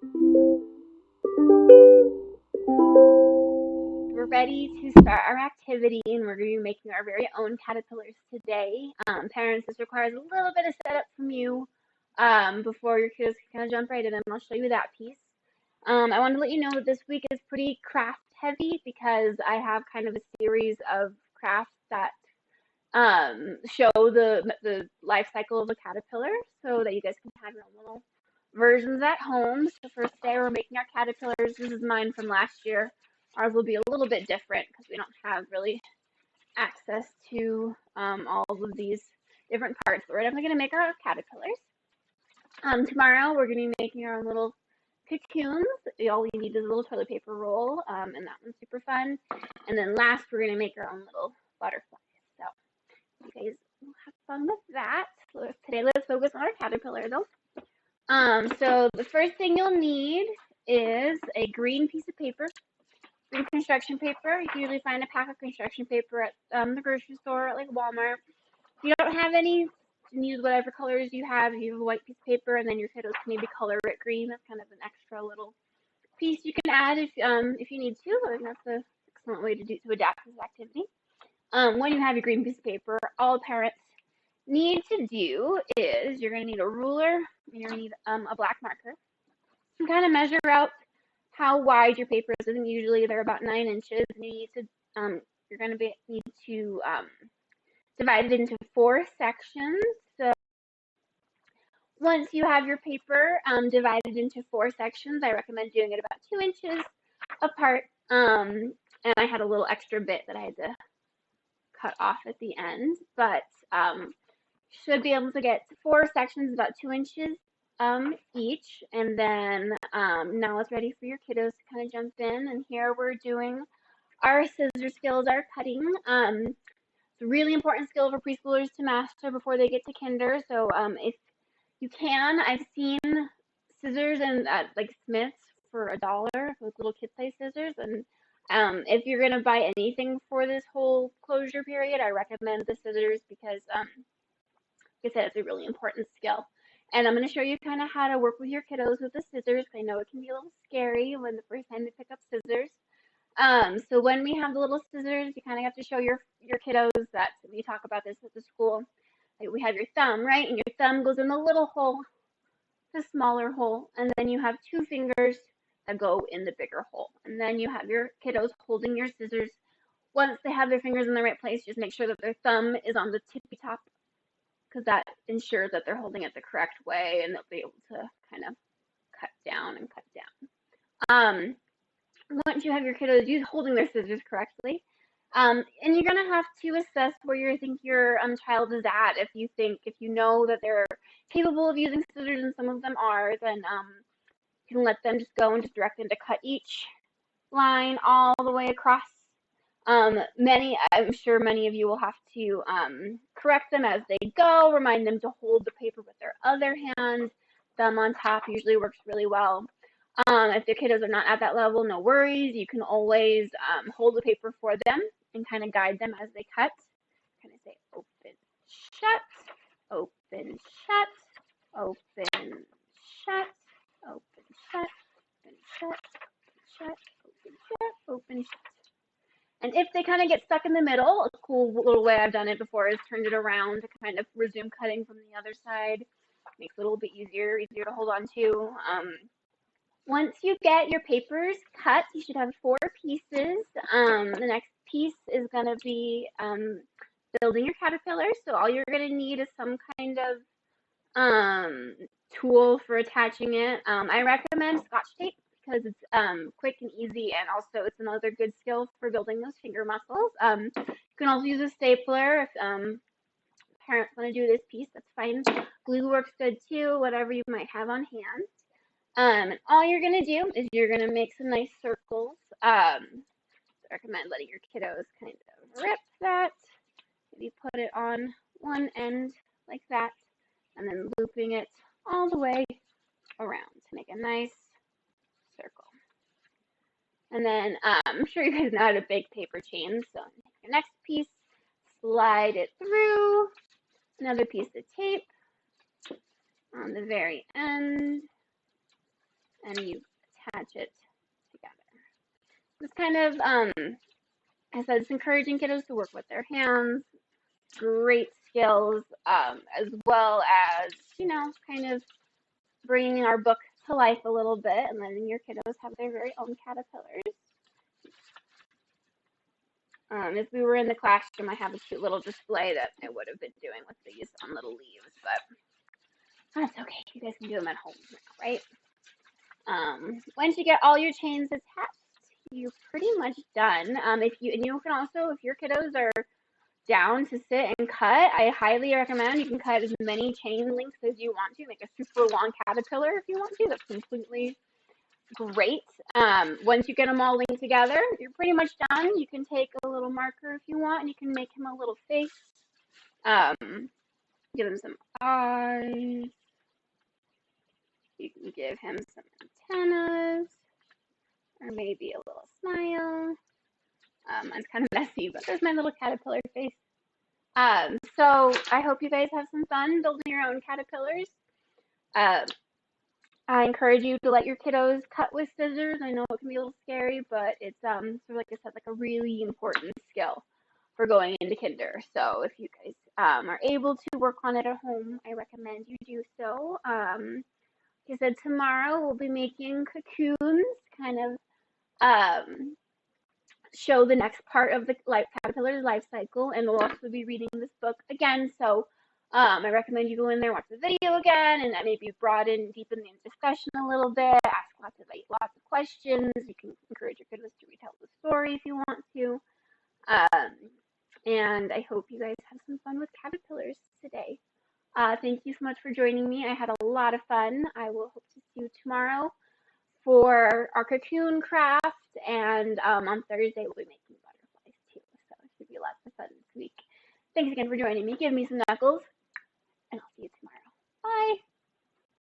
We're ready to start our activity, and we're going to be making our very own caterpillars today. Parents, this requires a little bit of setup from you before your kids can kind of jump right in, and I'll show you that piece. I wanted to let you know that this week is pretty craft heavy because I have kind of a series of crafts that show the life cycle of a caterpillar so that you guys can have your own little versions at home. So first day we're making our caterpillars. This is mine from last year. Ours will be a little bit different because we don't have really access to all of these different parts. But we're definitely going to make our caterpillars. Tomorrow we're going to be making our own little cocoons. All we need is a little toilet paper roll, and that one's super fun. And then last we're going to make our own little butterflies. So you guys will have fun with that. So today let's focus on our caterpillar though. So the first thing you'll need is a green piece of paper, green construction paper. You can usually find a pack of construction paper at the grocery store, at like Walmart. If you don't have any, you can use whatever colors you have. If you have a white piece of paper, and then your kiddos can maybe color it green. That's kind of an extra little piece you can add if you need to. I think that's an excellent way to adapt this activity. When you have your green piece of paper, all parents need to do is you're going to need a ruler and you're going to need a black marker. You kind of measure out how wide your paper is, and usually they're about 9 inches. And you need to you're going to need to divide it into 4 sections. So once you have your paper divided into 4 sections, I recommend doing it about 2 inches apart. And I had a little extra bit that I had to cut off at the end, but should be able to get 4 sections about 2 inches each. And then now it's ready for your kiddos to kind of jump in. And here we're doing our scissor skills, our cutting. It's a really important skill for preschoolers to master before they get to kinder. So if you can, I've seen scissors and like Smith's for $1, with little kid-size scissors. And if you're gonna buy anything for this whole closure period, I recommend the scissors because like I said, it's a really important skill. And I'm going to show you kind of how to work with your kiddos with the scissors. I know it can be a little scary when the first time they pick up scissors. So when we have the little scissors, you kind of have to show your kiddos that we talk about this at the school. Like we have your thumb, right? And your thumb goes in the little hole, the smaller hole, and then you have 2 fingers that go in the bigger hole. And then you have your kiddos holding your scissors. Once they have their fingers in the right place, just make sure that their thumb is on the tippy top, because that ensures that they're holding it the correct way and they'll be able to kind of cut down and cut down. Once you have your kiddos holding their scissors correctly, and you're going to have to assess where you think your child is at. If you know that they're capable of using scissors and some of them are, then you can let them just go and just direct them to cut each line all the way across. I'm sure many of you will have to correct them as they go, remind them to hold the paper with their other hand. Thumb on top usually works really well. If their kiddos are not at that level, no worries. You can always hold the paper for them and kind of guide them as they cut. Kind of say open, shut, open, shut, open, shut, open, shut, open, shut, shut, open, shut, open, shut. And if they kind of get stuck in the middle, a cool little way I've done it before is turned it around to kind of resume cutting from the other side. Makes it a little bit easier to hold on to. Once you get your papers cut, you should have 4 pieces. The next piece is going to be building your caterpillar. So all you're going to need is some kind of tool for attaching it. I recommend Scotch tape because it's quick and easy, and also it's another good skill for building those finger muscles. You can also use a stapler if parents want to do this piece, that's fine. Glue works good too, whatever you might have on hand. And all you're going to do is you're going to make some nice circles. I recommend letting your kiddos kind of rip that. Maybe put it on one end like that, and then looping it all the way around to make a nice circle. And then I'm sure you guys know how to bake paper chains. So your next piece, slide it through. Another piece of tape on the very end. and you attach it together. It's kind of, I said, it's encouraging kiddos to work with their hands, great skills, as well as, kind of bringing our book to life a little bit and letting your kiddos have their very own caterpillars. If we were in the classroom, I have a cute little display that I would have been doing with these little leaves, but that's okay. You guys can do them at home now, right? Once you get all your chains attached, you're pretty much done. You can also, if your kiddos are down to sit and cut, I highly recommend you can cut as many chain links as you want to, make a super long caterpillar if you want to. That's completely great. Once you get them all linked together, you're pretty much done. You can take a little marker if you want, and you can make him a little face. Give him some eyes. You can give him some antennas, or maybe a little smile. It's kind of messy, but there's my little caterpillar face. So I hope you guys have some fun building your own caterpillars. I encourage you to let your kiddos cut with scissors. I know it can be a little scary, but it's sort of like I said, like a really important skill for going into kinder. So if you guys are able to work on it at home, I recommend you do so. Like I said, tomorrow we'll be making cocoons, kind of show the next part of the caterpillar's life cycle, and we'll also be reading this book again. So I recommend you go in there, watch the video again, and that maybe deepen the discussion a little bit, ask lots of questions. You can encourage your kiddos to retell the story if you want to. And I hope you guys have some fun with caterpillars today. Thank you so much for joining me. I had a lot of fun. I will hope to see you tomorrow for our cocoon craft, and on Thursday we'll be making butterflies too. So it should be lots of fun this week. Thanks again for joining me. Give me some knuckles, and I'll see you tomorrow. Bye.